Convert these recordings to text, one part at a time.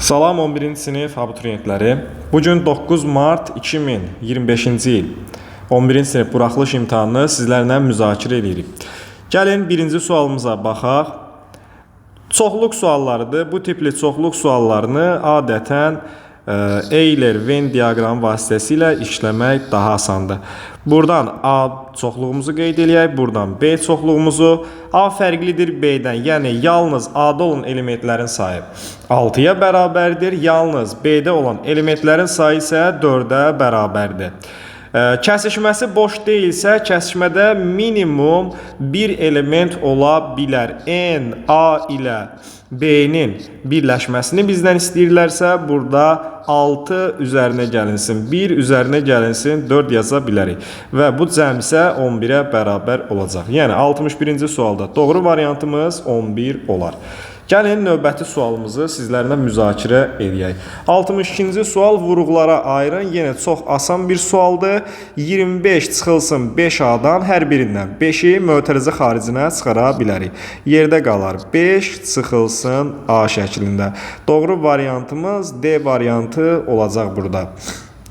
Salam 11-ci sinif abituriyentləri. Bugün 9 mart 2025-ci il 11-ci sinif buraxılış imtahanını sizlərlə müzakirə edirik. Gəlin birinci sualımıza baxaq. Çoxluq suallarıdır. Bu tipli çoxluq suallarını adətən Euler-Venn diaqramı vasitəsilə işləmək daha asandır. Buradan A çoxluğumuzu qeyd eləyək, buradan B çoxluğumuzu. A fərqlidir B-dən, yəni yalnız A-da olan elementlərin sayı 6-ya bərabərdir, yalnız B-də olan elementlərin sayı isə 4-ə bərabərdir. Kəsişməsi boş deyilsə, kəsişmədə minimum bir element ola bilər. N, A ilə B-nin birləşməsini bizdən istəyirlərsə, burada 6 üzərinə gəlinsin, 1 üzərinə gəlinsin, 4 yaza bilərik. Və bu cəm isə 11-ə bərabər olacaq. Yəni 61-ci sualda doğru variantımız 11 olar. Gəlin növbəti sualımızı sizlərlə müzakirə edək. 62-ci sual vuruqlara ayırın. Yenə çox asan bir sualdır. 25 çıxılsın 5A-dan hər birindən 5-i mötərizə xaricinə çıxara bilərik. Yerdə qalar 5 çıxılsın A şəklində. Doğru variantımız D variantı olacaq burada.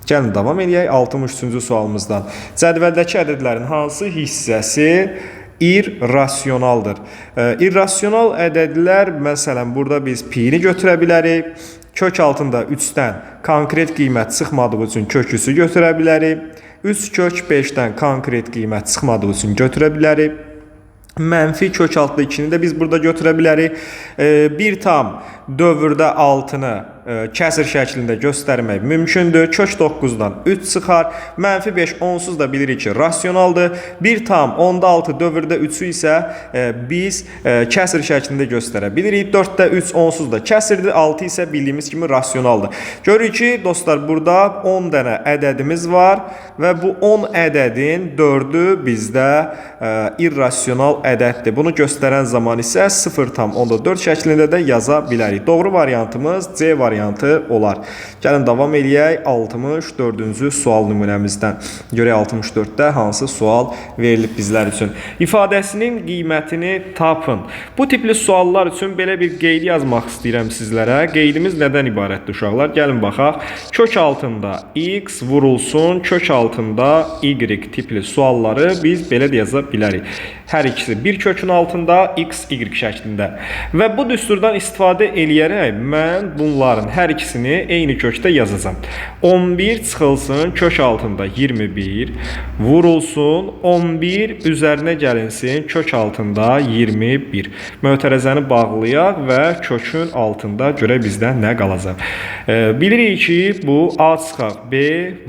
Gəlin davam edək 63-cü sualımızdan. Cədvəldəki ədədlərin hansı hissəsi irrasionaldır? İrrasional ədədlər, məsələn, burada biz pi-ni götürə bilərik. Kök altında 3-dən konkret qiymət çıxmadığı üçün köküsü götürə bilərik. 3 kök 5-dən konkret qiymət çıxmadığı üçün götürə bilərik. Mənfi kök altında 2-ni də biz burada götürə bilərik. 1 tam dövrdə 6-nı kəsir şəklində göstərmək mümkündür. Kök 9-dan 3 çıxar. Mənfi 5 onsuz da bilirik ki, rasionaldır. 1 tam onda 6 dövrdə 3-ü isə biz kəsir şəklində göstərə bilirik. 4-də 3 onsuz da kəsirdir. 6 isə bildiyimiz kimi rasionaldır. Görürük ki, dostlar, burada 10 dənə ədədimiz var və bu 10 ədədin 4-ü bizdə irrasional ədəddir. Bunu göstərən zaman isə 0,4 şəklində də yaza bilərik. Doğru variantımız C variantı olar. Gəlin davam eləyək 64-cü sual nümunəmizdən. Görək 64-də hansı sual verilib bizlər üçün. İfadəsinin qiymətini tapın. Bu tipli suallar üçün belə bir qeyd yazmaq istəyirəm sizlərə. Qeydimiz nədən ibarətdir uşaqlar? Gəlin baxaq. Kök altında x vurulsun, kök altında y tipli sualları biz belə də yaza bilərik. Hər ikisi bir kökün altında x, y şəklində. Və bu düsturdan istifadə eləyərək mən bunların hər ikisini eyni kökdə yazacağam. 11 çıxılsın kök altında 21, vurulsun 11 üzərinə gəlinsin kök altında 21. Mötərəzəni bağlayaq və kökün altında görək bizdə nə qalacaq. Bilirik ki, bu A çıxaq B,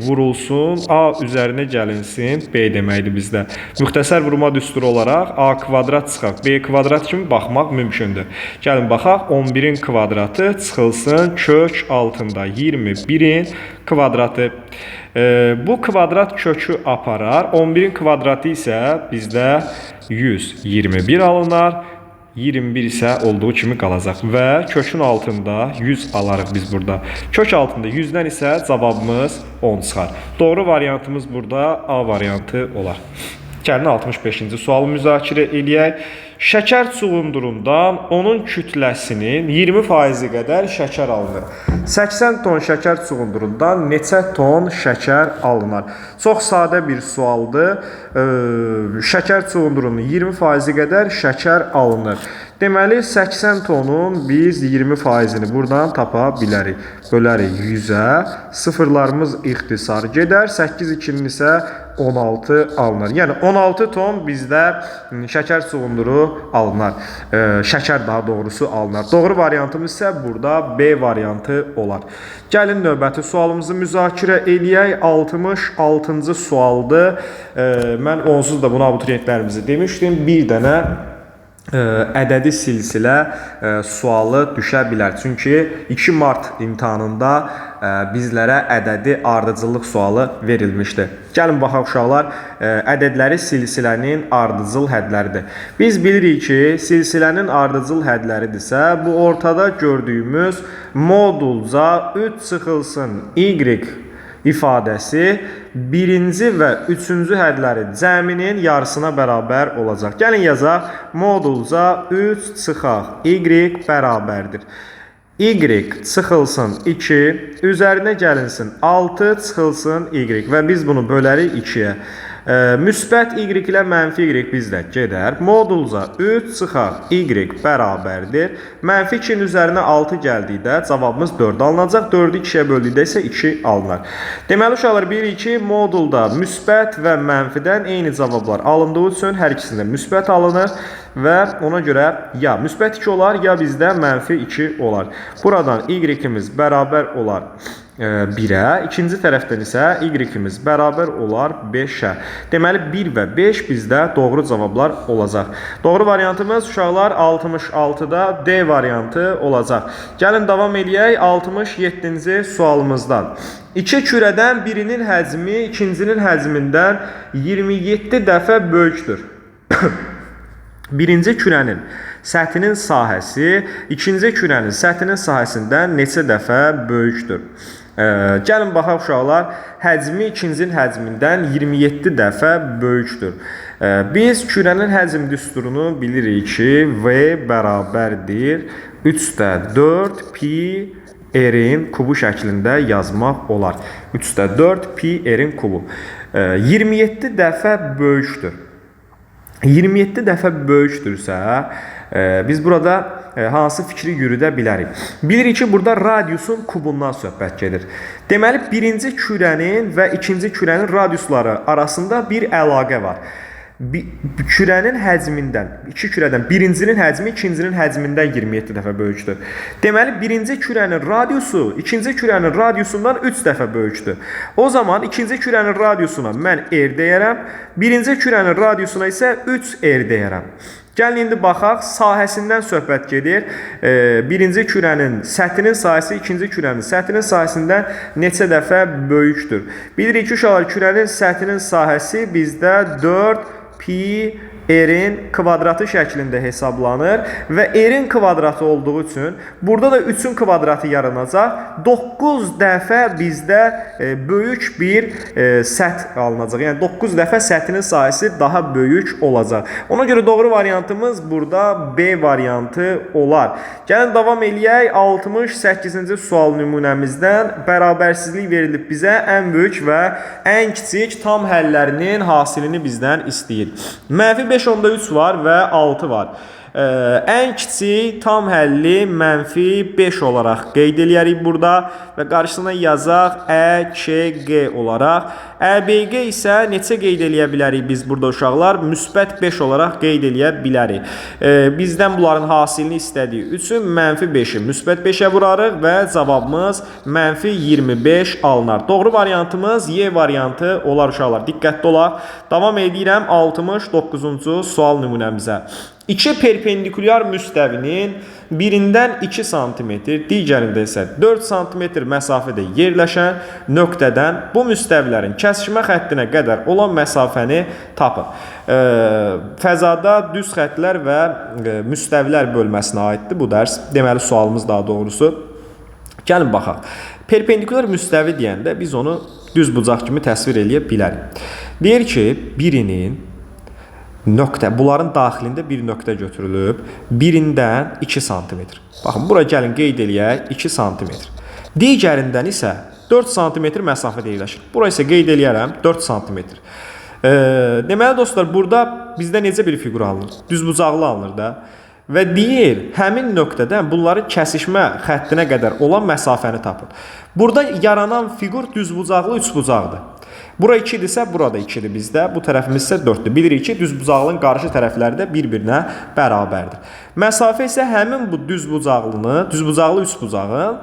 vurulsun A üzərinə gəlinsin B deməkdir bizdə. Müxtəsər vurma düsturu olaraq A kvadrat çıxaq B kvadrat kimi baxmaq mümkündür. Gəlin baxaq 11-in kvadratı çıxılsın kök altında 21-in kvadratı. Bu kvadrat kökü aparar. 11-in kvadratı isə bizdə 121 alınar. 21 isə olduğu kimi qalacaq və kökün altında 100 alarıq biz burada. Kök altında 100-dən isə cavabımız 10 çıxar. Doğru variantımız burada A variantı olar. Gəlin 65-ci sualı müzakirə eləyək. Şəkər çuğundurundan onun kütləsinin 20% qədər şəkər alınır. 80 ton şəkər çuğundurundan neçə ton şəkər alınır? Çox sadə bir sualdır. Şəkər çuğundurunun 20% qədər şəkər alınır. Deməli, 80 tonun biz 20%-ni buradan tapa bilərik. Bölərik 100-ə, sıfırlarımız ixtisar gedər, 8-2-nin isə 16 alınır. Yəni 16 ton bizdə şəkər çuğunduru alınır. Şəkər daha doğrusu alınır. Doğru variantımız isə burada B variantı olar. Gəlin növbəti sualımızı müzakirə eləyək. 66-cı sualdır. Mən onsuz da bunu abituriyentlərimizə demişdim. Bir dənə ədədi silsilə sualı düşə bilər. Çünki 2 mart imtahanında bizlərə ədədi ardıcıllıq sualı verilmişdi. Gəlin baxaq uşaqlar, ədədləri silsilənin ardıcıl hədləridir. Biz bilirik ki, silsilənin ardıcıl hədləridirsə, bu ortada gördüyümüz modulca 3 çıxılsın y ifadəsi birinci və üçüncü hədləri cəminin yarısına bərabər olacaq. Gəlin yazaq, modulca 3 çıxaq y bərabərdir. Y çıxılsın 2, üzərinə gəlinsin 6, çıxılsın Y və biz bunu bölərik 2-yə. Müsbət Y ilə mənfi Y bizdə gedər. Modulca 3 çıxar Y bərabərdir. Mənfi 2-nin üzərinə 6 gəldikdə cavabımız 4 alınacaq. 4-ü 2-yə böldükdə isə 2 alınır. Deməli uşaqlar bilirik ki, modulda müsbət və mənfidən eyni cavablar alındığı üçün hər ikisində müsbət alınır və ona görə ya müsbət 2 olar, ya bizdə mənfi 2 olar. Buradan Y-imiz bərabər olar 1-ə, ikinci tərəfdən isə Y-imiz bərabər olar 5-ə. Deməli 1 və 5 bizdə doğru cavablar olacaq. Doğru variantımız uşaqlar 66-da D variantı olacaq. Gəlin davam edək 67-ci sualımızdan. İki kürədən birinin həcmi ikincinin həcmindən 27 dəfə böyükdür. Birinci kürənin səthinin sahəsi ikinci kürənin səthinin sahəsindən neçə dəfə böyükdür? Gəlin baxaq uşaqlar, həcmi ikincinin həcmindən 27 dəfə böyükdür. Biz kürənin həcm düsturunu bilirik ki, V bərabərdir 3/4 pi r-in kubu şəklində yazmaq olar. 3/4 pi r-in kubu. 27 dəfə böyükdür. 27 dəfə böyükdürsə, biz burada hansı fikri yürüdə bilərik? Bilirik ki, burada radiusun kubundan söhbət gedir. Deməli, birinci kürənin və ikinci kürənin radiusları arasında bir əlaqə var. Kürənin həcmindən, iki kürədən birincinin həcmi ikincinin həcmindən 27 dəfə böyükdür. Deməli, birinci kürənin radiusu ikinci kürənin radiusundan 3 dəfə böyükdür. O zaman ikinci kürənin radiusuna mən r deyərəm, birinci kürənin radiusuna isə 3r deyərəm. Gəlin indi baxaq, sahəsindən söhbət gedir. Birinci kürənin səthinin sahəsi ikinci kürənin səthinin sahəsindən neçə dəfə böyükdür? Bilirik ki, uşaqlar, kürənin səthinin sahəsi bizdə 4 pi r-in kvadratı şəklində hesablanır və r-in kvadratı olduğu üçün burada da 3-ün kvadratı yaranacaq. 9 dəfə bizdə böyük bir səth alınacaq. Yəni 9 dəfə səthinin sahəsi daha böyük olacaq. Ona görə doğru variantımız burada B variantı olar. Gəlin davam eləyək. 68-ci sual nümunəmizdən bərabərsizlik verilib bizə ən böyük və ən kiçik tam həllərinin hasilini bizdən istəyir. Mənfi 5/3 var və 6 var. Ən kiçik tam həlli mənfi 5 olaraq qeyd eləyərik burada və qarşısına yazaq ƏKG olaraq. ƏBG isə neçə qeyd eləyə bilərik biz burada uşaqlar? Müsbət 5 olaraq qeyd eləyə bilərik. Bizdən bunların hasilini istədiyi üçün mənfi 5-i müsbət 5-ə vurarıq və cavabımız mənfi 25 alınar. Doğru variantımız Y variantı olar uşaqlar. Diqqətli olaq. Davam edirəm 69-cu sual nümunəmizə. İki perpendikulyar müstəvinin birindən 2 cm, digərində isə 4 cm məsafədə yerləşən nöqtədən bu müstəvilərin kəsişmə xəttinə qədər olan məsafəni tapın. Fəzada düz xəttlər və müstəvilər bölməsinə aiddir bu dərs. Deməli, sualımız daha doğrusu. Gəlin baxaq. Perpendikulyar müstəvi deyəndə biz onu düz bucaq kimi təsvir eləyə bilərik. Deyir ki, birinin nöqtə, bunların daxilində bir nöqtə götürülüb, birindən 2 cm. Baxın, bura gəlin qeyd eləyək, 2 cm. Digərindən isə 4 cm məsafədə yerləşir. Bura isə qeyd eləyərəm, 4 cm. Deməli, dostlar, burada bizdə necə bir fiqur alınır? Düzbucaqlı alınır da. Və deyir, həmin nöqtədən bunların kəsişmə xəttinə qədər olan məsafəni tapın. Burada yaranan fiqur düzbucaqlı üçbucaqdır. Bura 2-dirsə, burada 2-dir bizdə. Bu tərəfimiz isə 4-dür. Bilirik ki, düzbucaqlının qarşı tərəfləri də bir-birinə bərabərdir. Məsafə isə həmin bu düzbucaqlı üçbucağın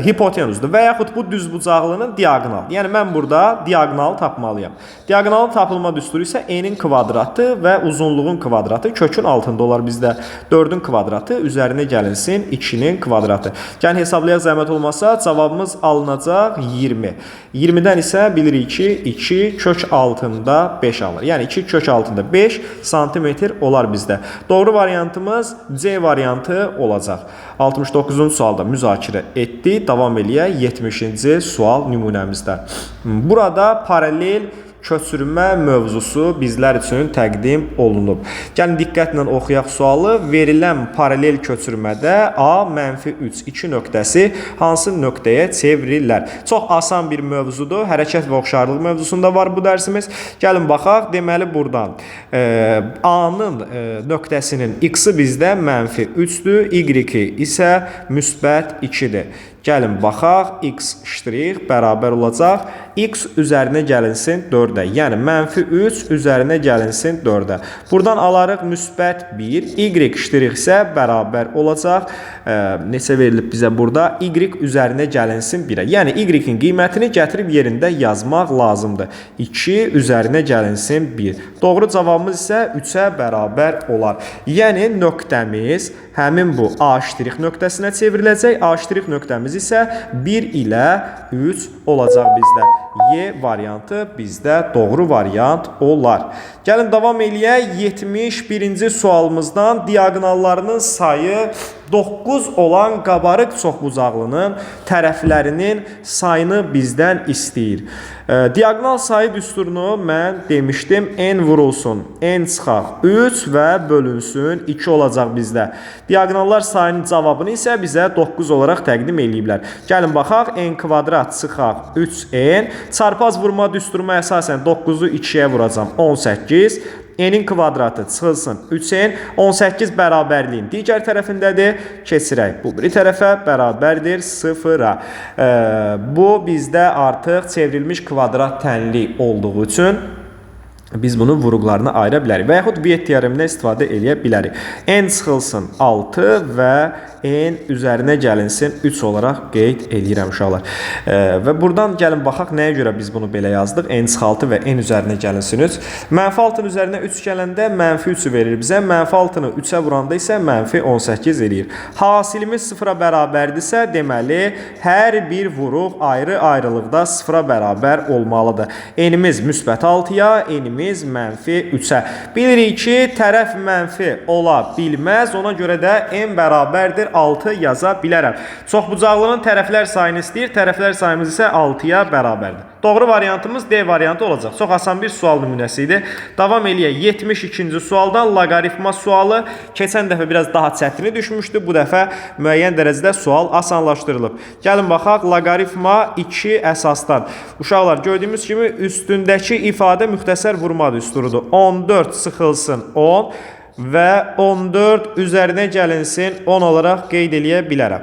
hipotenuzdur və yaxud bu düzbucaqlının diaqonalı. Yəni, mən burada diaqonalı tapmalıyam. Diaqonalı tapılma düsturu isə n-in kvadratı və uzunluğun kvadratı kökün altında olar bizdə. 4-ün kvadratı üzərinə gəlinsin 2-nin kvadratı. Yəni, hesablayaq zəhmət olmasa, cavabımız alınacaq 20. 20-dən isə bilirik ki, 2 kök altında 5 alır. Yəni 2 kök altında 5 santimetr olar bizdə. Doğru variantımız C variantı olacaq. 69-cu sualda müzakirə etdik. Davam eləyək 70-ci sual nümunəmizdə. Burada paralel köçürmə mövzusu bizlər üçün təqdim olunub. Gəlin diqqətlə oxuyaq sualı. Verilən paralel köçürmədə A-3 2 nöqtəsi hansı nöqtəyə çevrilir? Çox asan bir mövzudur. Hərəkət və oxşarlıq mövzusunda var bu dərsimiz. Gəlin baxaq. Deməli buradan A-nın nöqtəsinin x-i bizdə -3-dür, y-i isə müsbət 2-dir. Gəlin baxaq, x ştrix bərabər olacaq, x üzərinə gəlinsin 4-ə, yəni -3 üzərinə gəlinsin 4-ə. Buradan alarıq müsbət 1, y ştrix isə bərabər olacaq, neçə verilib bizə burada, y üzərinə gəlinsin 1-ə. Yəni y-in qiymətini gətirib yerində yazmaq lazımdır. 2 üzərinə gəlinsin 1. Doğru cavabımız isə 3-ə bərabər olar. Yəni nöqtəmiz həmin bu A' nöqtəsinə çevriləcək. A' nöqtəmiz isə 1 ilə 3 olacaq bizdə. Y variantı bizdə doğru variant olar. Gəlin davam eləyək. 71-ci sualımızdan diaqonallarının sayı 9 olan qabarıq çoxbucaqlının tərəflərinin sayını bizdən istəyir. Diaqonal sayı düsturunu mən demişdim. N vurulsun, N çıxaq 3 və bölünsün 2 olacaq bizdə. Diaqonallar sayının cavabını isə bizə 9 olaraq təqdim eləyiblər. Gəlin baxaq. N kvadrat çıxaq 3N. Çarpaz vurma düsturuma əsasən 9-u 2-yə vuracam. 18. N'in kvadratı çıxılsın 3N. 18 bərabərliyin digər tərəfindədir. Keçirək. Bu biri tərəfə bərabərdir 0-a. Bu bizdə artıq çevrilmiş kvadrat tənli olduğu üçün biz bunun vuruqlarını ayıra bilərik. Və yaxud Viet teoremindən istifadə edə bilərik. N çıxılsın 6 və N üzərinə gəlinsin 3 olaraq qeyd edirəm uşaqlar. Və buradan gəlin baxaq nəyə görə biz bunu belə yazdıq. N çıxı 6 və N üzərinə gəlinsin 3. -6-nın üzərinə 3 gələndə -3-ü verir bizə. -6-nı 3-ə vuranda isə -18 eləyir. Hasilimiz 0-a bərabərdirsə, deməli hər bir vuruq ayrı-ayrılıqda 0-a bərabər olmalıdır. N-imiz müsbət 6-ya, N-imiz -3-ə. Bilirik ki, tərəf mənfi ola bilməz. Ona görə də N bərabərdir 6 yaza bilərəm. Çoxbucaqlının tərəflər sayını istəyir. Tərəflər sayımız isə 6-ya bərabərdir. Doğru variantımız D variantı olacaq. Çox asan bir sual nümunəsi idi. Davam eləyək. 72-ci sualdan loqaritma sualı. Keçən dəfə biraz daha çətini düşmüşdü. Bu dəfə müəyyən dərəcədə sual asanlaşdırılıb. Gəlin baxaq. Loqaritma 2 əsasdan. Uşaqlar, gördüyümüz kimi üstündəki ifadə müxtəsər vurma düsturudur. 14 çıxılsın 10 və 14 üzərinə gəlinsin 10 olaraq qeyd eləyə bilərəm.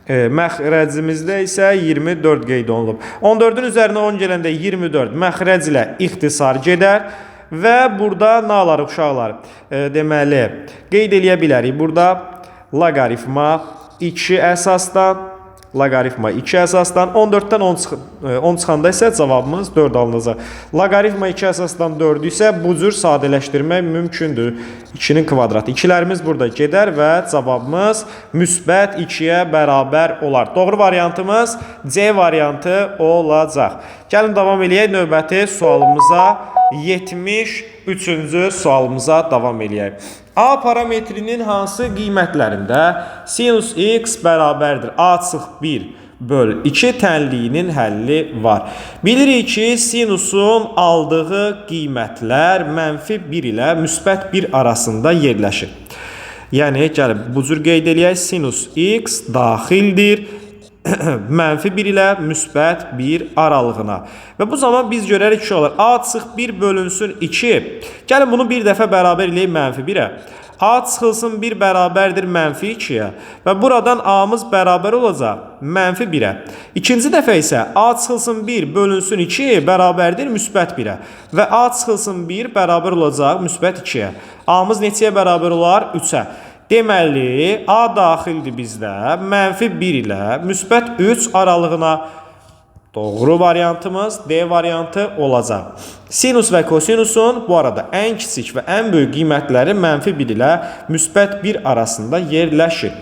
Məxrəcimizdə isə 24 qeyd olunub. 14-ün üzərinə 10 gələndə 24 məxrəc ilə ixtisar gedər və burada nə alarıq uşaqlar? Deməli, qeyd eləyə bilərik. Burada loqaritma 2 əsasdan, 14-dən 10 çıxanda isə cavabımız 4 alınacaq. Loqaritma 2 əsasdan 4 isə bu cür sadələşdirmək mümkündür. 2-nin kvadratı. 2-lərimiz burada gedər və cavabımız müsbət 2-yə bərabər olar. Doğru variantımız C variantı olacaq. Gəlin davam eləyək növbəti sualımıza. 73-cü sualımıza davam eləyək. A parametrinin hansı qiymətlərində sinus x bərabərdir A/1 böl 2 tənliyinin həlli var. Bilirik ki, sinusun aldığı qiymətlər -1 ilə müsbət 1 arasında yerləşir. Yəni, gəlin bu cür qeyd eləyək. Sinus x daxildir -1 ilə müsbət 1 aralığına. Və bu zaman biz görərik ki, A/1 bölünsün 2. Gəlin bunu bir dəfə bərabər eləyək -1-ə. A çıxılsın 1 bərabərdir -2-yə. Və buradan A-mız bərabər olacaq -1-ə. İkinci dəfə isə A çıxılsın 1 bölünsün 2 bərabərdir müsbət 1-ə. Və A çıxılsın 1 bərabər olacaq müsbət 2-yə. A-mız neçəyə bərabər olar? 3-ə. Deməli, A daxildir bizdə -1 ilə müsbət 3 aralığına. Doğru variantımız D variantı olacaq. Sinus və kosinusun bu arada ən kiçik və ən böyük qiymətləri -1 ilə müsbət 1 arasında yerləşir.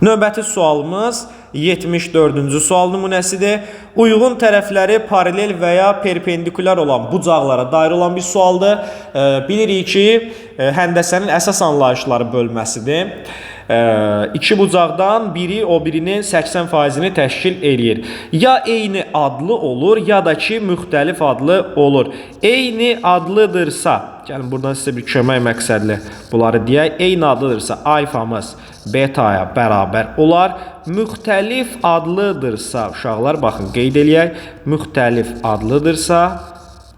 Növbəti sualımız 74-cü sual nümunəsidir. Uyğun tərəfləri paralel və ya perpendikulyar olan bucaqlara dair olan bir sualdır. Bilirik ki, həndəsənin əsas anlayışları bölməsidir. İki bucaqdan biri o birinin 80%-ni təşkil eləyir. Ya eyni adlı olur, ya da ki müxtəlif adlı olur. Eyni adlıdırsa, gəlin buradan sizə bir kömək məqsədli bunları deyək. Eyni adlıdırsa alfamız betaya bərabər olar. Müxtəlif adlıdırsa, uşaqlar baxın qeyd eləyək. Müxtəlif adlıdırsa,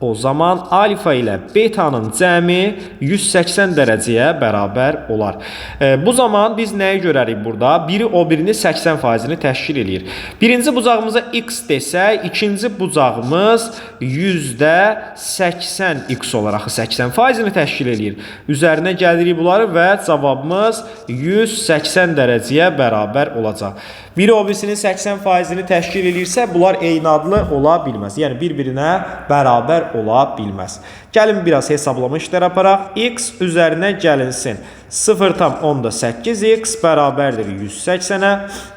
o zaman alfa ilə betanın cəmi 180 dərəcəyə bərabər olar. Bu zaman biz nəyi görərik burada? Biri o birini 80%-ni təşkil edir. Birinci bucağımıza x desək, ikinci bucağımız %80x olaraq 80%-ni təşkil edir. Üzərinə gəlirik bunları və cavabımız 180 dərəcəyə bərabər olacaq. Biri o birisinin 80%-ni təşkil edirsə, bunlar eyni adlı ola bilməz. Yəni, bir-birinə bərabər ola bilməz. Gəlin biraz hesablama işlər aparaq. X üzərinə gəlinsin. 0,8x bərabərdir 180-ə.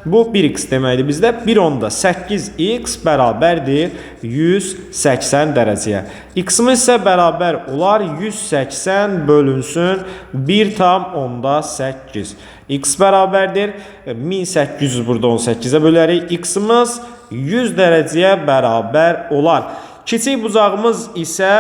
Bu 1x deməkdir bizdə. 1,8x bərabərdir 180 dərəcəyə. X-imiz isə bərabər olar 180 bölünsün 1,8. X bərabərdir 1800 burada 18-ə bölərik. X-imiz 100 dərəcəyə bərabər olar. Kiçik bucağımız isə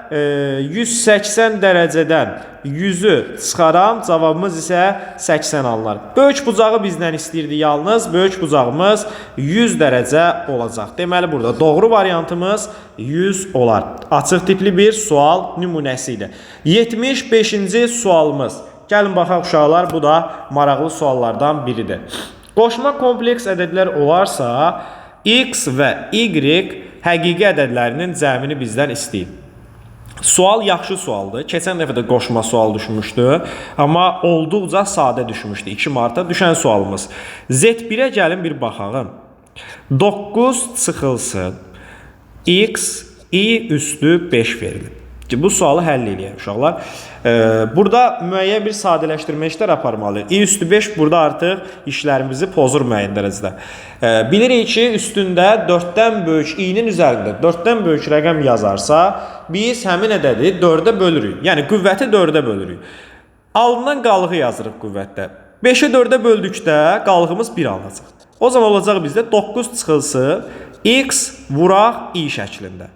180 dərəcədən 100-ü çıxaram, cavabımız isə 80 alınır. Böyük bucağı bizdən istəyirdi yalnız, böyük bucağımız 100 dərəcə olacaq. Deməli, burada doğru variantımız 100 olar. Açıq tipli bir sual nümunəsi idi. 75-ci sualımız. Gəlin baxaq uşaqlar, bu da maraqlı suallardan biridir. Qoşma kompleks ədədlər olarsa, x və y həqiqi ədədlərinin cəmini bizdən istəyir. Sual yaxşı sualdır. Keçən dəfə də qoşma sual düşmüşdü. Amma olduqca sadə düşmüşdü. 2 martda düşən sualımız. Z1-ə gəlin bir baxağın. 9 çıxılsın. X, y üstü 5 verilir. Bu sualı həll eləyək uşaqlar. Burada müəyyən bir sadələşdirmə işlər aparmalıyıq. Y üstü 5 burada artıq işlərimizi pozur müəyyən dərəcədə. Bilirik ki, üstündə 4-dən böyük i-nin üzərində 4-dən böyük rəqəm yazarsa, biz həmin ədədi 4-ə bölürük. Yəni, qüvvəti 4-ə bölürük. Alınan qalığı yazırıq qüvvətdə. 5-ə 4-ə böldükdə qalığımız 1 alınacaq. O zaman olacaq bizdə 9 çıxılsı x vuraq i şəklində.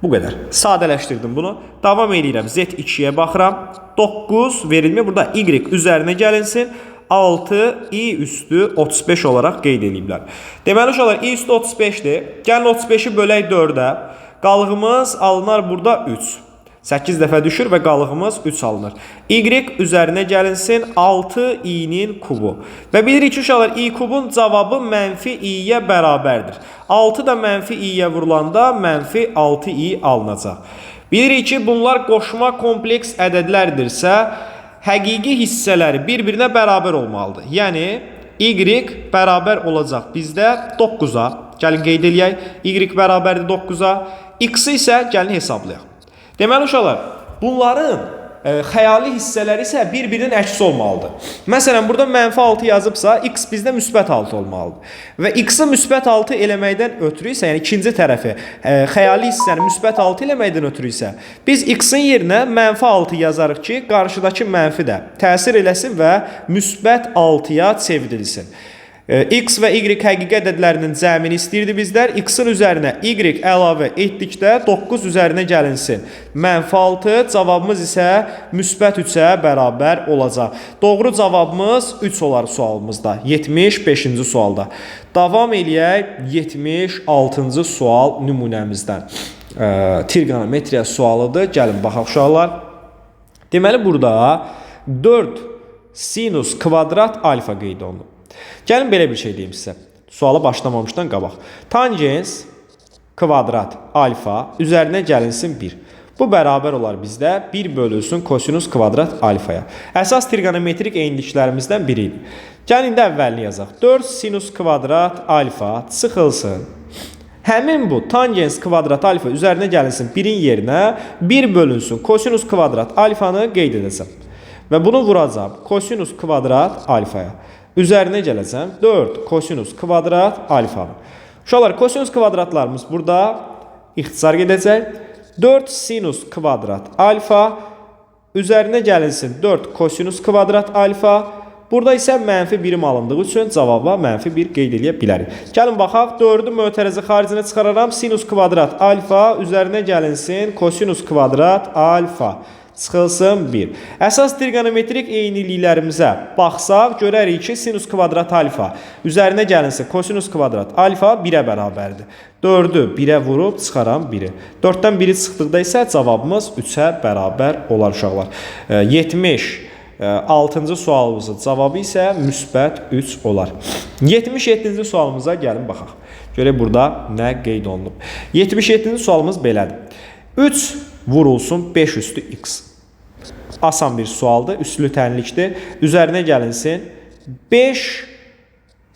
Bu qədər. Sadələşdirdim bunu. Davam edirəm. Z2-yə baxıram. 9 verilmir. Burada y üzərinə gəlinsin. 6 i üstü 35 olaraq qeyd ediblər. Deməli, uşaqlar, i üstü 35-dir. Gəlin 35-i bölək 4-ə. Qalığımız alınar burada 3. 8 dəfə düşür və qalığımız 3 alınır. Y üzərinə gəlinsin 6i-nin kubu. Və bilirik ki, uşaqlar, i kubun cavabı mənfi i-yə bərabərdir. 6 da mənfi i-yə vurulanda mənfi 6i alınacaq. Bilirik ki, bunlar qoşma kompleks ədədlərdirsə, həqiqi hissələri bir-birinə bərabər olmalıdır. Yəni, y bərabər olacaq bizdə 9-a. Gəlin qeyd eləyək. Y bərabərdir 9-a. X-i isə gəlin hesablayaq. Deməli, uşaqlar, bunların xəyali hissələri isə bir-birinin əksi olmalıdır. Məsələn, burada mənfi 6 yazıbsa, x bizdə müsbət 6 olmalıdır. Və x-i müsbət 6 eləməkdən ötürü isə, yəni ikinci tərəfi xəyali hissəni müsbət 6 eləməkdən ötürü isə, biz x-in yerinə mənfi 6 yazarıq ki, qarşıdakı mənfi də təsir eləsin və müsbət 6-ya çevrilsin. X və y həqiqi ədədlərinin cəmini istəyirdi bizlər. X-in üzərinə y əlavə etdikdə 9 üzərinə gəlinsin. Mənfi 6, cavabımız isə müsbət 3-ə bərabər olacaq. Doğru cavabımız 3 olar sualımızda. 75-ci sualda. Davam eləyək 76-cı sual nümunəmizdən. Trigonometriya sualıdır. Gəlin baxaq uşaqlar. Deməli, burada 4 sinus kvadrat alfa qeyd olunub. Gəlin belə bir şey deyim sizə. Suala başlamamışdan qabaq. Tangens kvadrat alfa üzərinə gəlinsin 1. Bu bərabər olar bizdə 1 bölünsün kosinus kvadrat alfaya. Əsas trigonometrik eyniliklərimizdən biri idi. Gəlin indi əvvəlini yazaq. 4 sinus kvadrat alfa çıxılsın. Həmin bu tangens kvadrat alfa üzərinə gəlinsin 1-in yerinə 1 bölünsün kosinus kvadrat alfanı qeyd edəcəm. Və bunu vuracam kosinus kvadrat alfaya. Üzərinə gələcəm 4 kosinus kvadrat alfanı. Uşaqlar, kosinus kvadratlarımız burada ixtisar gedəcək. 4 sinus kvadrat alfa üzərinə gəlinsin 4 kosinus kvadrat alfa. Burada isə mənfi birim alındığı üçün cavaba mənfi 1 qeyd edə bilərik. Gəlin baxaq, 4-ü mötərizə xaricinə çıxararam. Sinus kvadrat alfa üzərinə gəlinsin kosinus kvadrat alfa. Çıxılsın 1. Əsas trigonometrik eyniliklərimizə baxsaq, görərik ki, sinus kvadrat alfa üzərinə gəlinsə kosinus kvadrat alfa 1-ə bərabərdir. 4-ü 1-ə vurub çıxaram 1-i. 4-dən 1-i çıxdıqda isə cavabımız 3-ə bərabər olar uşaqlar. 76-cı sualımızın cavabı isə müsbət 3 olar. 77-ci sualımıza gəlin baxaq. Görək burada nə qeyd olunub. 77-ci sualımız belədir. 3 vurulsun 5 üstü x. Asan bir sualdır, üslü tənlikdir. Üzərinə gəlinsin 5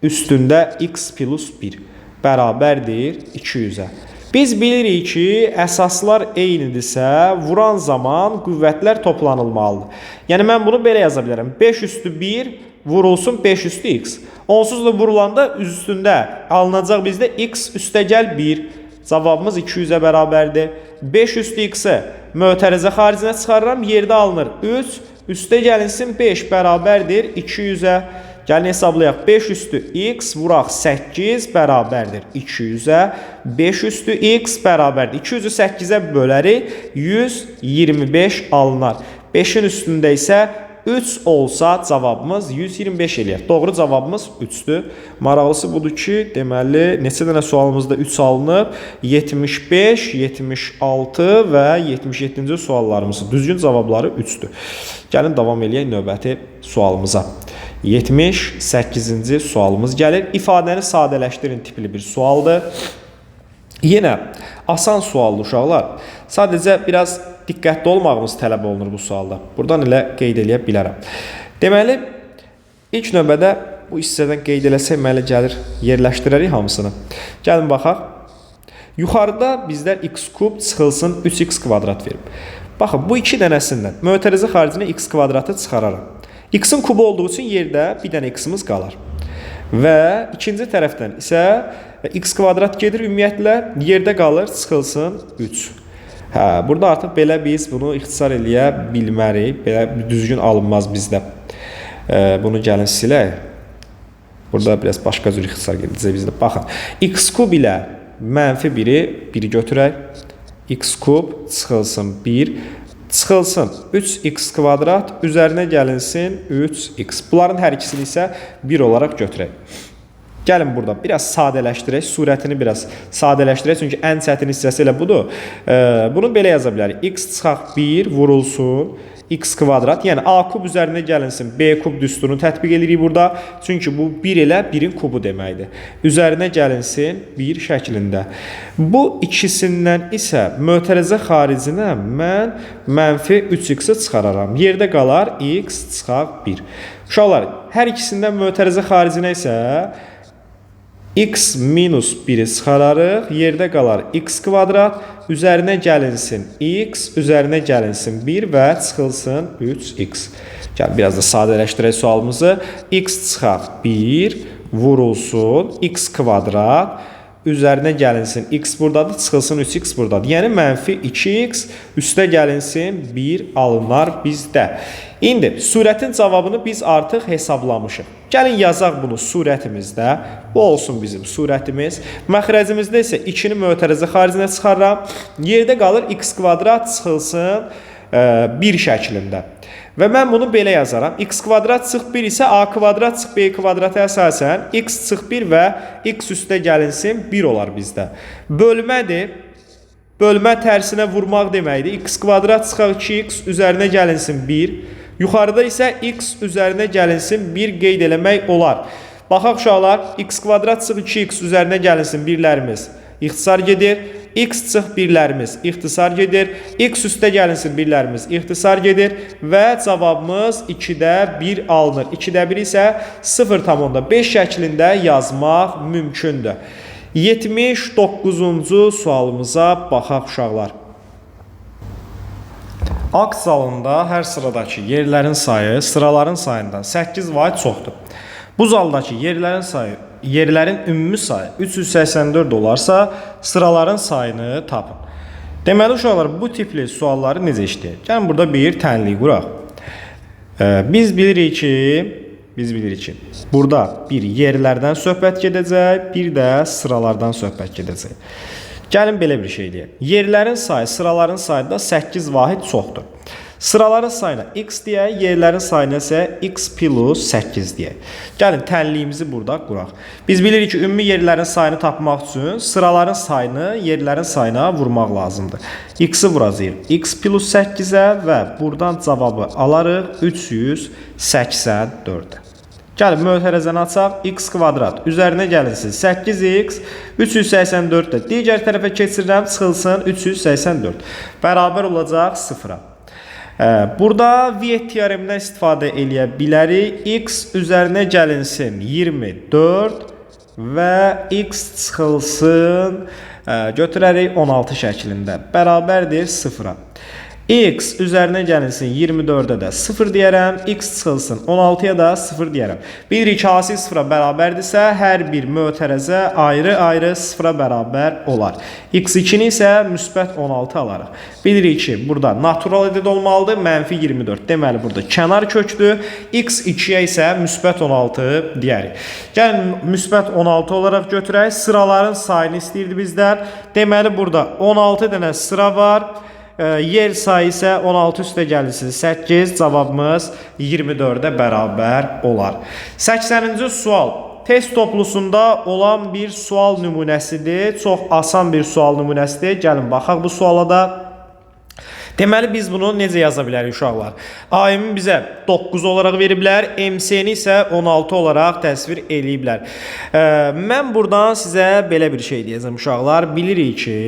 üstündə x plus 1 bərabərdir 200-ə. Biz bilirik ki, əsaslar eynidirsə, vuran zaman qüvvətlər toplanılmalıdır. Yəni, mən bunu belə yaza bilərəm. 5 üstü 1 vurulsun 5 üstü x. Onsuz da vurulanda üstündə alınacaq bizdə x üstəgəl 1. Cavabımız 200-ə bərabərdir. 5 üstü x-i mötərizə xaricinə çıxarıram, yerdə alınır 3, üstə gəlinsin 5 bərabərdir 200-ə. Gəlin hesablayaq, 5 üstü x vuraq 8 bərabərdir 200-ə. 5 üstü x bərabərdir 200-ü 8-ə bölərik, 125 alınar. 5-in üstündə isə 3 olsa cavabımız 125 eləyər. Doğru cavabımız 3-dür. Maraqlısı budur ki, deməli, neçə dənə sualımızda 3 alınıb? 75, 76 və 77-ci suallarımızın düzgün cavabları 3-dür. Gəlin davam eləyək növbəti sualımıza. 78-ci sualımız gəlir. İfadəni sadələşdirin tipli bir sualdır. Yenə asan sualdır uşaqlar. Sadəcə biraz diqqətli olmağımız tələb olunur bu sualda. Buradan elə qeyd eləyə bilərəm. Deməli, ilk növbədə bu hissədən qeyd eləsək mənə gəlir, yerləşdirərik hamısını. Gəlin baxaq. Yuxarıda bizlər x kub çıxılsın 3x kvadrat verib. Baxın, bu iki dənəsindən mötərizə xaricinə x kvadratı çıxararam. X-in kubu olduğu üçün yerdə bir dənə x-imiz qalar. Və ikinci tərəfdən isə x kvadrat gedir ümumiyyətlə, yerdə qalır, çıxılsın 3. Burada artıq belə biz bunu ixtisar eləyə bilmərik. Belə düzgün alınmaz bizdə. Bunu gəlin silək. Burada biraz başqa cür ixtisar gedəcək bizdə. Baxın, x kub ilə mənfi 1-i götürək. X kub çıxılsın 1. Çıxılsın 3x kvadrat, üzərinə gəlinsin 3x. Bunların hər ikisini isə 1 olaraq götürək. Gəlin burada biraz sadələşdirək, surətini biraz sadələşdirək, çünki ən çətin hissəsi elə budur. Bunu belə yaza bilərik. X çıxaq 1 vurulsun x kvadrat, yəni a kub üzərinə gəlinsin b kub düsturunu tətbiq edirik burada. Çünki bu 1 ilə 1-in kubu deməkdir. Üzərinə gəlinsin 1 şəklində. Bu ikisindən isə mötərizə xaricinə mən mənfi 3x-i çıxararam. Yerdə qalar x çıxaq 1. Uşaqlar, hər ikisindən mötərizə xaricinə isə x minus 1-i çıxararıq, yerdə qalar x kvadrat, üzərinə gəlinsin x, üzərinə gəlinsin 1 və çıxılsın 3x. Gəl, biraz da sadələşdirək sualımızı. X çıxaq 1, vurulsun x kvadrat, üzərinə gəlinsin x buradadır, çıxılsın 3x buradadır. Yəni, mənfi 2x, üstə gəlinsin 1 alınar bizdə. İndi, surətin cavabını biz artıq hesablamışıq. Gəlin, yazaq bunu surətimizdə. Bu olsun bizim surətimiz. Məxrəcimizdə isə 2-ni mötərizə xaricinə çıxarıram. Yerdə qalır x kvadrat çıxılsın 1 şəklində. Və mən bunu belə yazaram. X kvadrat çıx 1 isə a kvadrat çıx b kvadrata əsasən x çıx 1 və x üstə gəlinsin 1 olar bizdə. Bölmədir. Bölmə tərsinə vurmaq deməkdir. X kvadrat çıxaq 2x üzərinə gəlinsin 1. Yuxarıda isə x üzərinə gəlinsin 1 qeyd eləmək olar. Baxaq uşaqlar, x kvadrat çıx 2x üzərinə gəlinsin 1-lərimiz ixtisar gedir. X çıx 1-lərimiz ixtisar gedir. X üstə gəlinsin 1-lərimiz ixtisar gedir. Və cavabımız 2-də 1 alınır. 2-də 1 isə 0,5 şəklində yazmaq mümkündür. 79-cu sualımıza baxaq uşaqlar. Akt zalında hər sıradakı yerlərin sayı sıraların sayından 8 vahid çoxdur. Bu zaldakı yerlərin ümumi sayı 384 olarsa sıraların sayını tapın. Deməli uşaqlar, bu tipli sualları necə işləyək? Gəlin burada bir tənlik quraq. Biz bilirik ki, biz bilirik ki, burada bir yerlərdən söhbət gedəcək, bir də sıralardan söhbət gedəcək. Gəlin belə bir şey deyək. Yerlərin sayı, sıraların sayı da 8 vahid çoxdur. Sıraların sayına x deyək, yerlərin sayına isə x plus 8 deyək. Gəlin tənliyimizi burada quraq. Biz bilirik ki, ümumi yerlərin sayını tapmaq üçün sıraların sayını yerlərin sayına vurmaq lazımdır. X-i vuracağıq x plus 8-ə və buradan cavabı alarıq 384. Gəlin mötərəzəni açaq, x kvadrat üzərinə gəlinsin 8x 384 də digər tərəfə keçirirəm, çıxılsın 384 bərabər olacaq 0-a. Burada Viet teoremindən istifadə eləyə bilərik. X üzərinə gəlinsin 24 və x çıxılsın götürərik 16 şəklində bərabərdir 0-a. X üzərinə gəlinsin 24-də də 0 deyərəm, x çıxılsın 16-ya da 0 deyərəm. Bilirik ki, hasil 0-a bərabərdirsə, hər bir mötərəzə ayrı-ayrı 0-a bərabər olar. X2-ni isə müsbət 16 alarıq. Bilirik ki, burada natural ədəd olmalıdır, mənfi 24. Deməli, burada kənar kökdür. X2-yə isə müsbət 16 deyərik. Gəlin, müsbət 16 olaraq götürək. Sıraların sayını istəyirdi bizdən. Deməli, burada 16 dənə sıra var. Yer sayı isə 16 üstə gəlinsin 8, cavabımız 24-ə bərabər olar. 80-ci sual test toplusunda olan bir sual nümunəsidir. Çox asan bir sual nümunəsidir. Gəlin baxaq bu suala da. Deməli biz bunu necə yaza bilərik uşaqlar? AM-i bizə 9 olaraq veriblər, MC-ni isə 16 olaraq təsvir eləyiblər. Mən buradan sizə belə bir şey deyəcəm uşaqlar. Bilirik ki,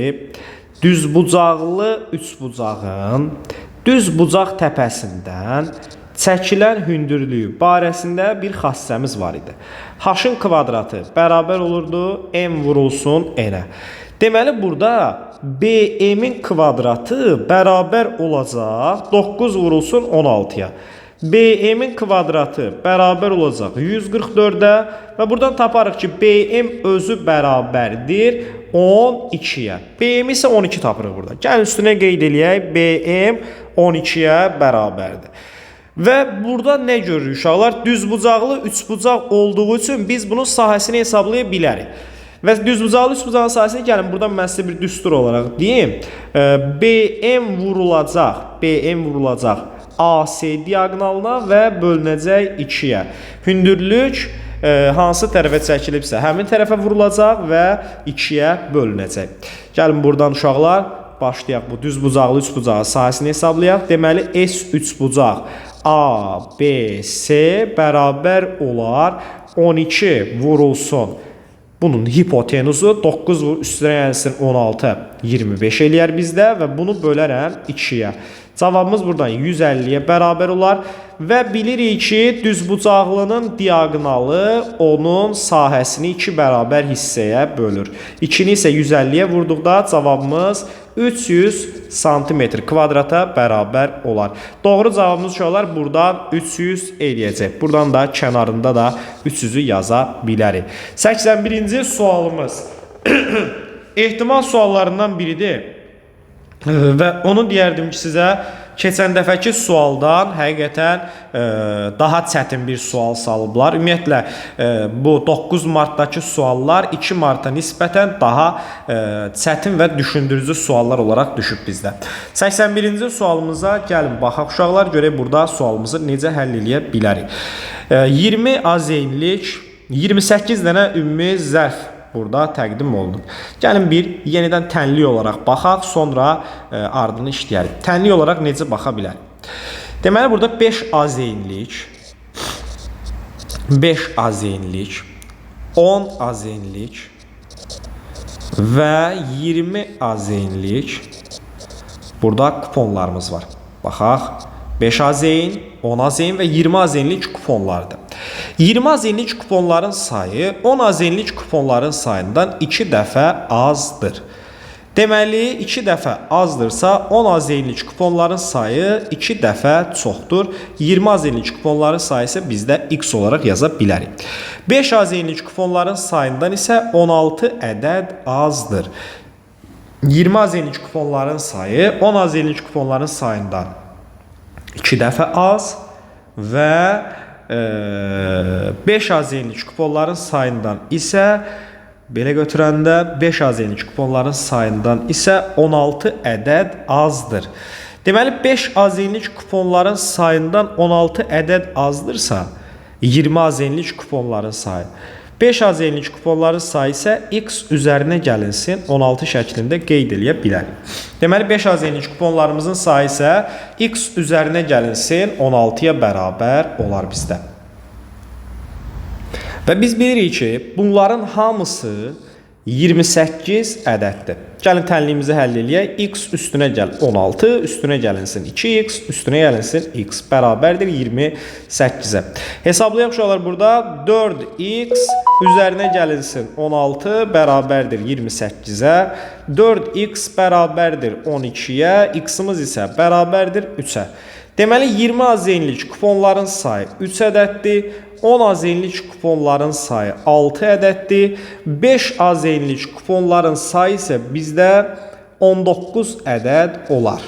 düzbucaqlı üçbucağın düz bucaq təpəsindən çəkilən hündürlüyü barəsində bir xassəmiz var idi. H-ın kvadratı bərabər olurdu m vurulsun n-ə. Deməli burada BM-in kvadratı bərabər olacaq 9 vurulsun 16-ya. BM-in kvadratı bərabər olacaq 144-ə və buradan taparıq ki, BM özü bərabərdir 12-yə. BM isə 12 tapırıq burada. Gəlin üstünə qeyd eləyək. BM 12-yə bərabərdir. Və burada nə görürük uşaqlar? Düzbucaqlı üçbucaq olduğu üçün biz bunun sahəsini hesablaya bilərik. Və düzbucaqlı üçbucağın sahəsini gəlin buradan mən sizə bir düstur olaraq deyim. BM vurulacaq AC diaqonalına və bölünəcək 2-yə. Hündürlük hansı tərəfə çəkilibsə həmin tərəfə vurulacaq və 2-yə bölünəcək. Gəlin buradan uşaqlar başlayaq bu düzbucaqlı üçbucağın sahəsini hesablayaq. Deməli S üçbucaq ABC bərabər olar 12 vurulsun. Bunun hipotenuzu 9 üstünə gəlsin 16 25 eləyər bizdə və bunu bölərəm 2-yə. Cavabımız buradan 150-yə bərabər olar və bilirik ki, düzbucaqlının diaqonalı onun sahəsini 2 bərabər hissəyə bölür. 2-ni isə 150-yə vurduqda cavabımız 300 cm kvadrata bərabər olar. Doğru cavabımız uşaqlar buradan 300 eləyəcək. Buradan da kənarında da 300-ü yaza bilərik. 81-ci sualımız ehtimal suallarından biridir. Və onu deyərdim ki, sizə keçən dəfəki sualdan həqiqətən daha çətin bir sual salıblar. Ümumiyyətlə bu 9 martdakı suallar 2 marta nisbətən daha çətin və düşündürücü suallar olaraq düşüb bizdə. 81-ci sualımıza gəlin baxaq uşaqlar, görək burada sualımızı necə həll edə bilərik. 20 azenlik 28 dənə ümumi zərf burada təqdim olunub. Gəlin bir yenidən tənli olaraq baxaq, sonra ardını işləyərik. Tənli olaraq necə baxa bilərik? Deməli burada 5 azenlik 10 azenlik və 20 azenlik burada kuponlarımız var. Baxaq. 5 azeyn, 10 azeyn və 20 azenlik kuponlardır. 20 azenlik kuponların sayı 10 azenlik kuponların sayından 2 dəfə azdır. Deməli, 2 dəfə azdırsa 10 azenlik kuponların sayı 2 dəfə çoxdur. 20 azenlik kuponların sayı isə bizdə x olaraq yaza bilərik. 5 azenlik kuponların sayından isə 16 ədəd azdır. 20 azenlik kuponların sayı 10 azenlik kuponların sayından 2 dəfə az və 5 az yenilik kuponların sayından isə belə götürəndə 5 az yenilik kuponların sayından isə 16 ədəd azdır. Deməli 5 az yenilik kuponların sayından 16 ədəd azdırsa 20 az yenilik kuponların sayı. 5 az yenilik kuponların sayı isə x üzərinə gəlinsin 16 şəklində qeyd eləyə bilərik. Deməli 5 az yenilik kuponlarımızın sayı isə x üzərinə gəlinsin 16-ya bərabər olar bizdə. Və biz bilirik ki, bunların hamısı 28 ədəddir. Gəlin tənliyimizi həll eləyək. X üstünə gəl 16, üstünə gəlinsin 2x, üstünə gəlinsin x bərabərdir 28-ə. Hesablayaq uşaqlar burada 4x üzərinə gəlinsin 16 bərabərdir 28-ə. 4x bərabərdir 12-yə, x-imiz isə bərabərdir 3-ə. Deməli 20 az yenilik kuponların sayı 3 ədəddir. 10 az yenilik kuponların sayı 6 ədəddir. 5 az yenilik kuponların sayı isə bizdə 19 ədəd olar.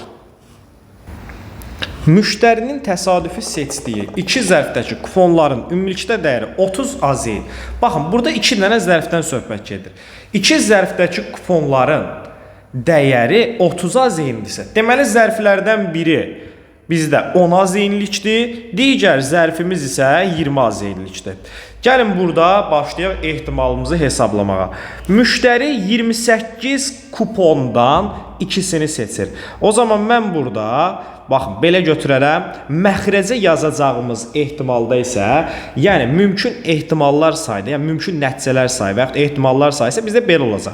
Müştərinin təsadüfi seçdiyi 2 zərfdəki kuponların ümumilikdə dəyəri 30 AZ. Baxın, burada 2 dənə zərfdən söhbət gedir. 2 zərfdəki kuponların dəyəri 30 AZ-dirsə, deməli zərflərdən biri bizdə 10 az yenilikdir, digər zərfimiz isə 20 az yenilikdir. Gəlin burada başlayaq ehtimalımızı hesablamağa. Müştəri 28 kupondan ikisini seçir. O zaman mən burada, baxın, belə götürərəm, məxrəcə yazacağımız ehtimalda isə, yəni mümkün ehtimallar sayda, yəni mümkün nəticələr sayı və yaxud ehtimallar sayı isə bizdə belə olacaq.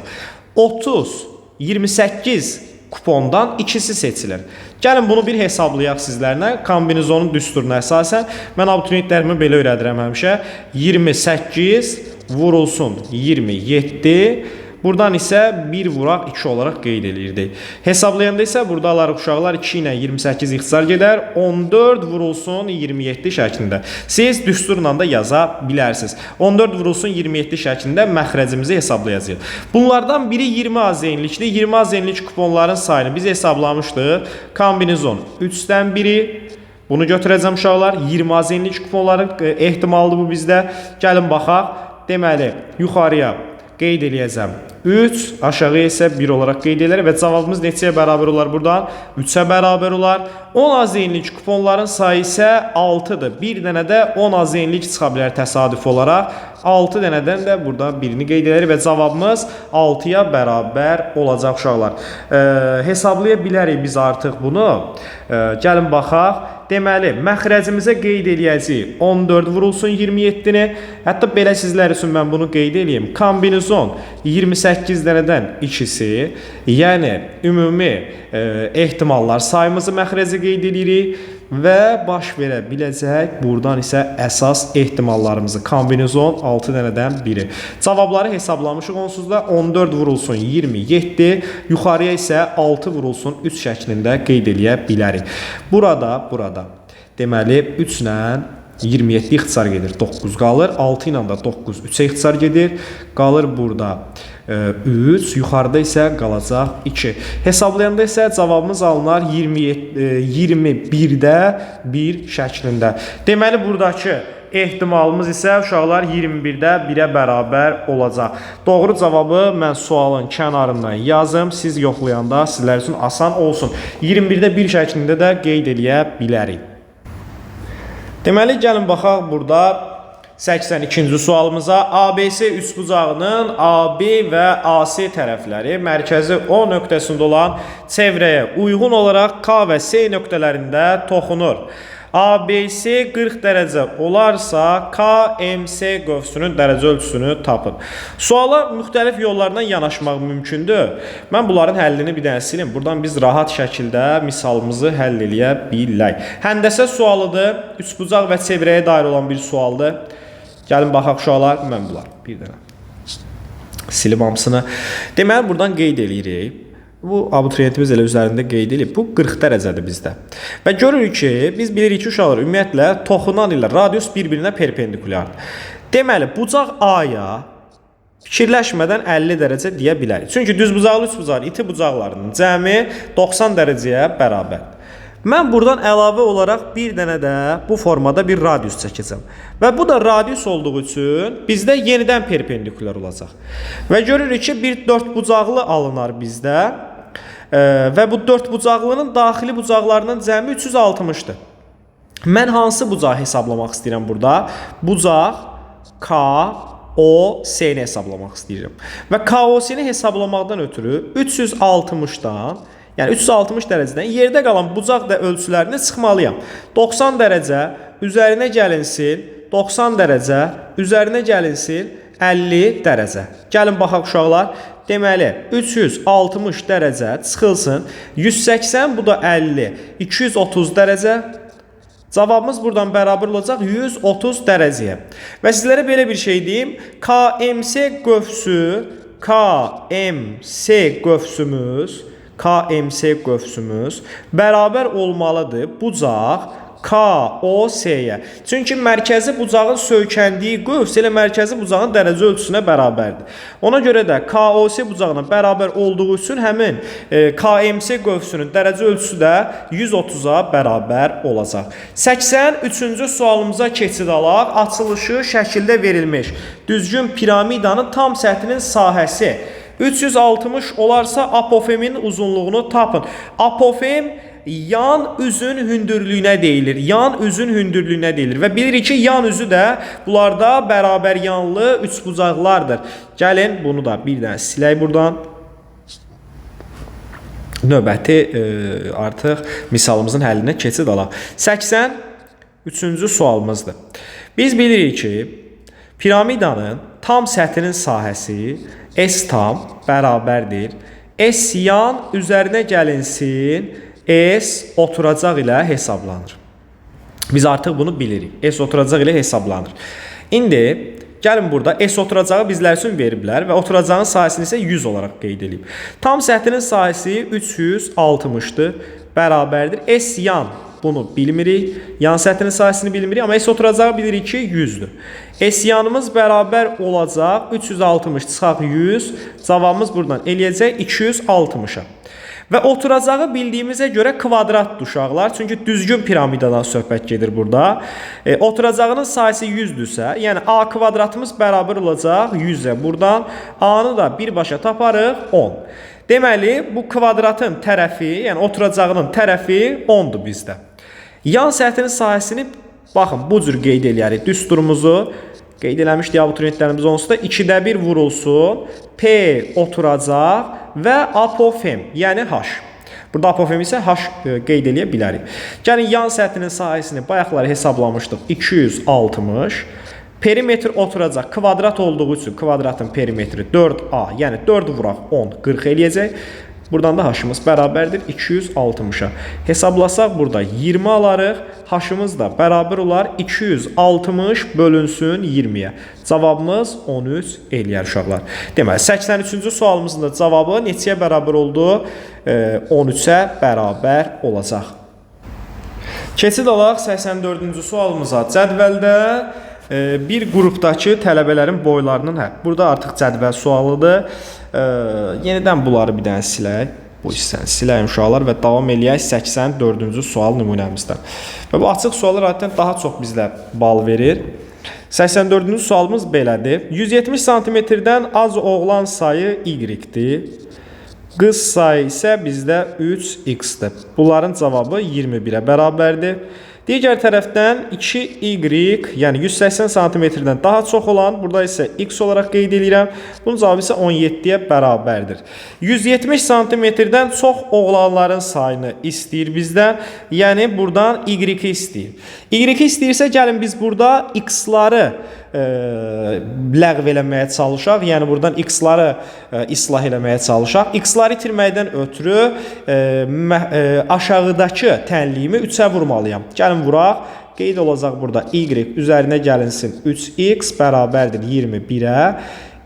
30, 28 kupondan ikisi seçilir. Gəlin bunu bir hesablayaq sizlərlə. Kombinizonun düsturuna əsasən mən abituriyentlərimi belə öyrədirəm həmişə. 28 vurulsun 27. Buradan isə 1 vuraq 2 olaraq qeyd eləyirdik. Hesablayanda isə burada alarıq uşaqlar 2 ilə 28 ixtisar gedər. 14 vurulsun 27 şəklində. Siz düsturla da yaza bilərsiniz. 14 vurulsun 27 şəklində məxrəcimizi hesablayacağıq. Bunlardan biri 20 az yenilikli. 20 az yenilik kuponların sayını biz hesablamışdıq. Kombinizon 3-dən biri. Bunu götürəcəm uşaqlar. 20 az yenilik kuponların ehtimalıdır bu bizdə. Gəlin baxaq. Deməli, yuxarıya qeyd eləyəcəm 3, aşağıya isə 1 olaraq qeyd edilir və cavabımız neçəyə bərabər olar buradan? 3-ə bərabər olar. 10 az yenilik kuponların sayı isə 6-dır. Bir dənə də 10 az yenilik çıxa bilər təsadüf olaraq. 6 dənədən də burada birini qeyd edilir və cavabımız 6-ya bərabər olacaq uşaqlar. Hesablaya bilərik biz artıq bunu. Gəlin baxaq. Deməli, məxrəcimizə qeyd eləyəcəyik 14 vurulsun 27-ni. Hətta belə sizlər üçün mən bunu qeyd eləyim. Kombinizon 28 dənədən ikisi, yəni ümumi ehtimallar sayımızı məxrəcə qeyd edirik və baş verə biləcək buradan isə əsas ehtimallarımızı kombinizon 6 dənədən biri. Cavabları hesablamışıq onsuz da 14 vurulsun 27, yuxarıya isə 6 vurulsun 3 şəklində qeyd eləyə bilərik. Burada deməli 3 ilə 27 ixtisar gedir, 9 qalır. 6 ilə də 9 3-ə ixtisar gedir. Qalır burada 3, yuxarıda isə qalacaq 2. Hesablayanda isə cavabımız alınar 21-də 1 şəklində. Deməli, buradakı ehtimalımız isə uşaqlar 21-də 1-ə bərabər olacaq. Doğru cavabı mən sualın kənarından yazım. Siz yoxlayanda sizlər üçün asan olsun. 21-də 1 şəklində də qeyd eləyə bilərik. Deməli, gəlin baxaq burada 82-ci sualımıza. ABC üçbucağının AB və AC tərəfləri mərkəzi O nöqtəsində olan çevrəyə uyğun olaraq K və S nöqtələrində toxunur. ABC 40 dərəcə olarsa KMS qövsünün dərəcə ölçüsünü tapın. Suala müxtəlif yollardan yanaşmaq mümkündür. Mən bunların həllini bir dənə silim. Buradan biz rahat şəkildə misalımızı həll eləyə bilək. Həndəsə sualıdır. Üçbucaq və çevrəyə dair olan bir sualdır. Gəlin baxaq uşaqlar. Mən bunlar bir dənə silim hamısını. Deməli, buradan qeyd eləyirik. Bu abituriyentimiz elə üzərində qeyd edib. Bu 40 dərəcədir bizdə. Və görürük ki, biz bilirik ki, uşaqlar ümumiyyətlə toxunan ilə radius bir-birinə perpendikulyardır. Deməli, bucaq A-ya fikirləşmədən 50 dərəcə deyə bilərik. Çünki düzbucaqlı üçbucaq iti bucaqlarının cəmi 90 dərəcəyə bərabərdir. Mən buradan əlavə olaraq bir dənə də bu formada bir radius çəkəcəm. Və bu da radius olduğu üçün bizdə yenidən perpendikulyar olacaq. Və görürük ki, bir dördbucaqlı alınar bizdə. Və bu dördbucaqlının daxili bucaqlarının cəmi 360-dır. Mən hansı bucağı hesablamaq istəyirəm burada? Bucaq KOS-ni hesablamaq istəyirəm. Və KOS-ni hesablamaqdan ötürü 360-dan, yəni 360 dərəcədən yerdə qalan bucaq da ölçülərini çıxmalıyam. 90 dərəcə üzərinə gəlinsin, 90 dərəcə üzərinə gəlinsin, 50 dərəcə. Gəlin baxaq uşaqlar. Deməli 360 dərəcə çıxılsın, 180 bu da 50, 230 dərəcə. Cavabımız buradan bərabər olacaq 130 dərəcəyə. Və sizlərə belə bir şey deyim. KMS qövsümüz bərabər olmalıdır bucaq KOS-yə. Çünki mərkəzi bucağın söykəndiyi qövs elə mərkəzi bucağın dərəcə ölçüsünə bərabərdir. Ona görə də KOS bucağına bərabər olduğu üçün həmin KMS qövsünün dərəcə ölçüsü də 130-a bərabər olacaq. 83-cü sualımıza keçid alaq. Açılışı şəkildə verilmiş düzgün piramidanın tam səthinin sahəsi 360 olarsa apofemin uzunluğunu tapın. Apofem yan üzün hündürlüyünə deyilir. Yan üzün hündürlüyünə deyilir. Və bilirik ki, yan üzü də bunlarda bərabər yanlı üçbucaqlardır. Gəlin bunu da bir dənə silək buradan. Növbəti artıq misalımızın həllinə keçid alaq. 83-cü sualımızdır. Biz bilirik ki, piramidanın tam səthinin sahəsi S tam bərabərdir. S yan üzərinə gəlinsin, S oturacaq ilə hesablanır. Biz artıq bunu bilirik. S oturacaq ilə hesablanır. İndi gəlin burada S oturacağı bizlər üçün veriblər və oturacağın sahəsini isə 100 olaraq qeyd edib. Tam səthinin sahəsi 360-dır, bərabərdir. S yan bunu bilmirik. Yan səthinin sahəsini bilmirik, amma S oturacağı bilirik ki 100-dür. S yanımız bərabər olacaq 360 çıxaq 100. Cavabımız buradan eləyəcək 260-a. Və oturacağı bildiyimizə görə kvadratdır uşaqlar. Çünki düzgün piramidadan söhbət gedir burada. Oturacağının sayısı 100-dürsə, yəni A kvadratımız bərabər olacaq 100-ə. Buradan A-nı da birbaşa taparıq 10. Deməli, bu kvadratın tərəfi, yəni oturacağının tərəfi 10-dur bizdə. Yan səthinin sahəsini, baxın, bu cür qeyd eləyərik. Düsturumuzu qeyd eləmişdik abituriyentlərimiz onsuz da 2-də 1 vurulsun. P oturacaq və apofem, yəni H. Burada apofem isə H qeyd eləyə bilərik. Gəlin, yan səthinin sahəsini bayaqları hesablamışdıq 260. Perimetr oturacaq kvadrat olduğu üçün kvadratın perimetri 4A, yəni 4 vuraq 10, 40 eləyəcək. Buradan da H-ımız bərabərdir 260-a. Hesablasaq burada 20 alarıq. H-ımız da bərabər olar 260 bölünsün 20-yə. Cavabımız 13 eləyər uşaqlar. Deməli, 83-cü sualımızın da cavabı neçəyə bərabər oldu? 13-ə bərabər olacaq. Keçid alaq 84-cü sualımıza. Cədvəldə bir qrupdakı tələbələrin boylarının, burada artıq cədvəl sualıdır. Yenidən bunları bir dənə silək. Bu hissəni siləyim uşaqlar və davam eləyək 84-cü sual nümunəmizdən. Və bu açıq suallar adətən daha çox bizlə bal verir. 84-cü sualımız belədir. 170 cm-dən az oğlan sayı Y-dir. Qız sayı isə bizdə 3x-dir. Bunların cavabı 21-ə bərabərdir. Digər tərəfdən 2y, yəni 180 cm-dən daha çox olan, burada isə x olaraq qeyd edirəm. Bunun cavabı isə 17-yə bərabərdir. 170 cm-dən çox oğlanların sayını istəyir bizdən, yəni buradan y-i istəyir. Y-i istəyirsə, gəlin biz burada x-ları ləğv eləməyə çalışaq, yəni buradan x-ları islah eləməyə çalışaq. X-ları itirməkdən ötürü aşağıdakı tənliyimi 3-ə vurmalıyam. Gəlin vuraq, qeyd olacaq burada y üzərinə gəlinsin 3x bərabərdir 21-ə.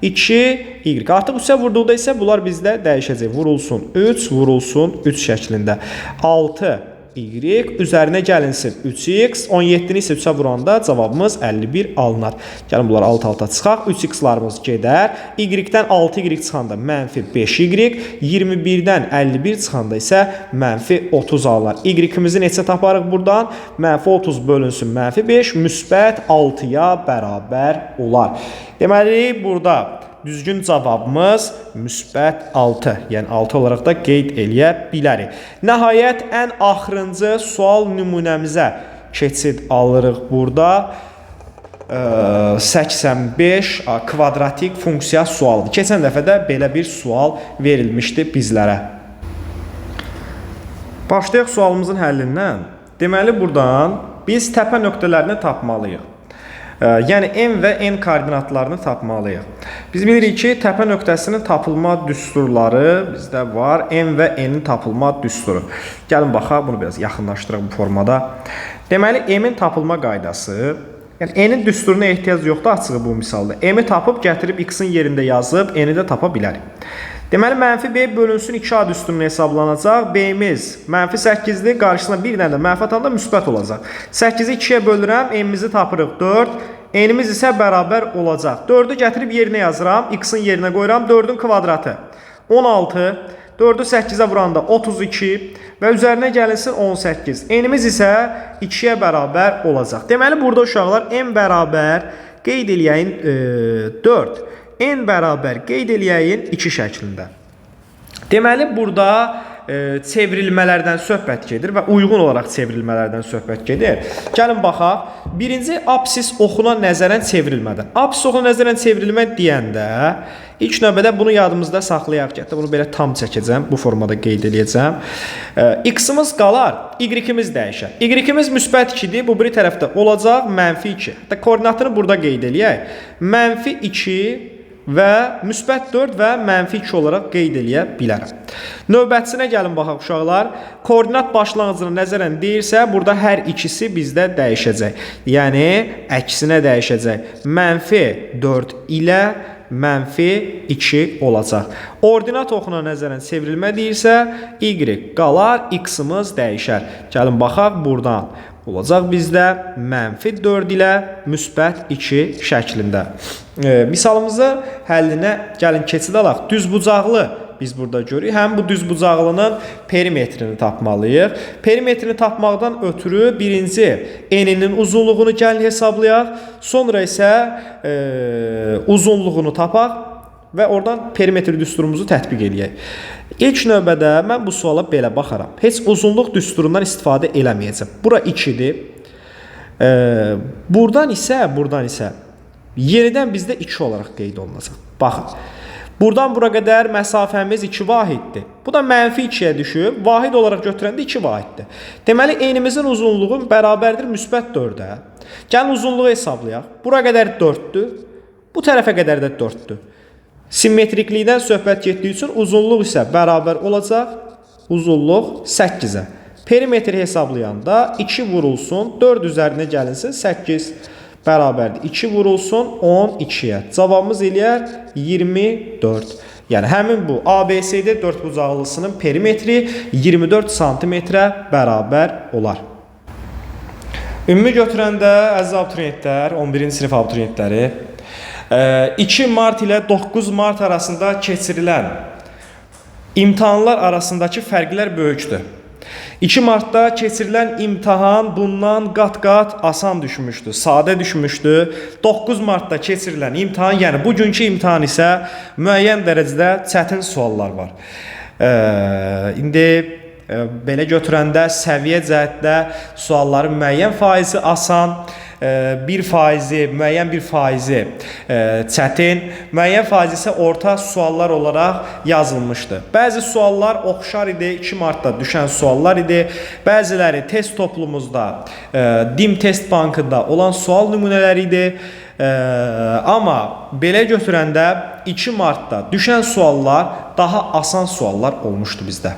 2y. Artıq 3-ə vurduqda isə bunlar bizdə dəyişəcək. Vurulsun 3, vurulsun 3 şəklində. 6 y üzərinə gəlinsin 3x, 17-ni isə 3-ə vuranda cavabımız 51 alınar. Gəlin bunlar alt-alta çıxaq, 3x-larımız gedər, y-dən 6y çıxanda mənfi 5y, 21-dən 51 çıxanda isə mənfi 30 alınır. Y-imizi neçə taparıq buradan? Mənfi 30 bölünsün mənfi 5, müsbət 6-ya bərabər olar. Deməli, burada düzgün cavabımız müsbət 6. Yəni 6 olaraq da qeyd eləyə bilərik. Nəhayət, ən axırıncı sual nümunəmizə keçid alırıq burada. 85 kvadratik funksiya sualıdır. Keçən dəfə də belə bir sual verilmişdi bizlərə. Başlayaq sualımızın həllindən. Deməli, buradan biz təpə nöqtələrini tapmalıyıq. Yəni M və N koordinatlarını tapmalıyıq. Biz bilirik ki, təpə nöqtəsinin tapılma düsturları bizdə var. M və N-in tapılma düsturu. Gəlin baxaq, bunu biraz yaxınlaşdıraq bu formada. Deməli, M-in tapılma qaydası, yəni N-in düsturuna ehtiyac yoxdur açığı bu misalda. M-i tapıb, gətirib X-in yerində yazıb, N-i də tapa bilərik. Deməli, mənfi B bölünsün 2A düsturuna hesablanacaq. B-imiz mənfi 8-dir, qarşısına bir dənə də mənfi atanda müsbət olacaq. 8-i 2-yə bölürəm, M-imizi tapırıq 4. N-imiz isə bərabər olacaq. 4-ü gətirib yerinə yazıram, X-in yerinə qoyuram, 4-ün kvadratı 16, 4-ü 8-ə vuranda 32 və üzərinə gəlinsin 18. N-imiz isə 2-yə bərabər olacaq. Deməli, burada uşaqlar M bərabər qeyd eləyəyin 4. N bərabər qeyd eləyəyin 2 şəklində. Deməli, burada çevrilmələrdən söhbət gedir və uyğun olaraq çevrilmələrdən söhbət gedir. Gəlin baxaq. Birinci, apsis oxuna nəzərən çevrilmədən. Apsis oxuna nəzərən çevrilmə deyəndə ilk növbədə bunu yadımızda saxlayaq ki, bunu belə tam çəkəcəm, bu formada qeyd eləyəcəm. X-imiz qalar, Y-imiz dəyişər. Y-imiz müsbət 2-dir, bu biri tərəfdə olacaq mənfi 2. Hətta koordinatını burada qeyd eləyək. Mənfi 2 və müsbət 4 və mənfi 2 olaraq qeyd eləyə bilərəm. Növbətçisinə gəlin baxaq uşaqlar. Koordinat başlanğıcına nəzərən deyirsə, burada hər ikisi bizdə dəyişəcək. Yəni, əksinə dəyişəcək. Mənfi 4 ilə mənfi 2 olacaq. Ordinat oxuna nəzərən çevrilmə deyirsə, Y qalar, X-imiz dəyişər. Gəlin baxaq buradan. Olacaq bizdə mənfi 4 ilə müsbət 2 şəklində. Misalımızı həllinə gəlin keçid alaq. Düzbucaqlı biz burada görürük. Həm bu düzbucaqlının perimetrini tapmalıyıq. Perimetrini tapmaqdan ötürü birinci N-inin uzunluğunu gəlin hesablayaq. Sonra isə uzunluğunu tapaq və oradan perimetr düsturumuzu tətbiq edək. İlk növbədə mən bu suala belə baxaram. Heç uzunluq düsturundan istifadə eləməyəcəm. Bura 2-dir. Buradan isə yenidən bizdə 2 olaraq qeyd olunacaq. Baxın. Buradan bura qədər məsafəmiz 2 vahiddir. Bu da mənfi 2-yə düşüb. Vahid olaraq götürəndə 2 vahiddir. Deməli, N-imizin uzunluğu bərabərdir müsbət 4-ə. Gəlin uzunluğu hesablayaq. Bura qədər 4-dür. Bu tərəfə qədər də 4-dür. Simmetriklikdən söhbət getdiyi üçün uzunluq isə bərabər olacaq. Uzunluq 8-ə. Perimetri hesablayanda 2 vurulsun, 4 üzərinə gəlinsin 8 bərabərdir. 2 vurulsun 12-yə. Cavabımız eləyər 24. Yəni həmin bu ABCD dördbucaqlısının perimetri 24 santimetrə bərabər olar. Ümumi götürəndə əziz abituriyentlər, 11-ci sinif abituriyentləri, 2 mart ilə 9 mart arasında keçirilən imtahanlar arasındakı fərqlər böyükdür. 2 martda keçirilən imtahan bundan qat-qat asan düşmüşdü, sadə düşmüşdü. 9 martda keçirilən imtahan, yəni bugünkü imtahan isə müəyyən dərəcədə çətin suallar var. İndi belə götürəndə səviyyə cəhətdə sualların müəyyən faizi asan, müəyyən bir faizi çətin, müəyyən faizi isə orta suallar olaraq yazılmışdı. Bəzi suallar oxşar idi, 2 martda düşən suallar idi. Bəziləri test toplumumuzda, DİM test bankında olan sual nümunələri idi. Amma belə götürəndə 2 martda düşən suallar daha asan suallar olmuşdu bizdə.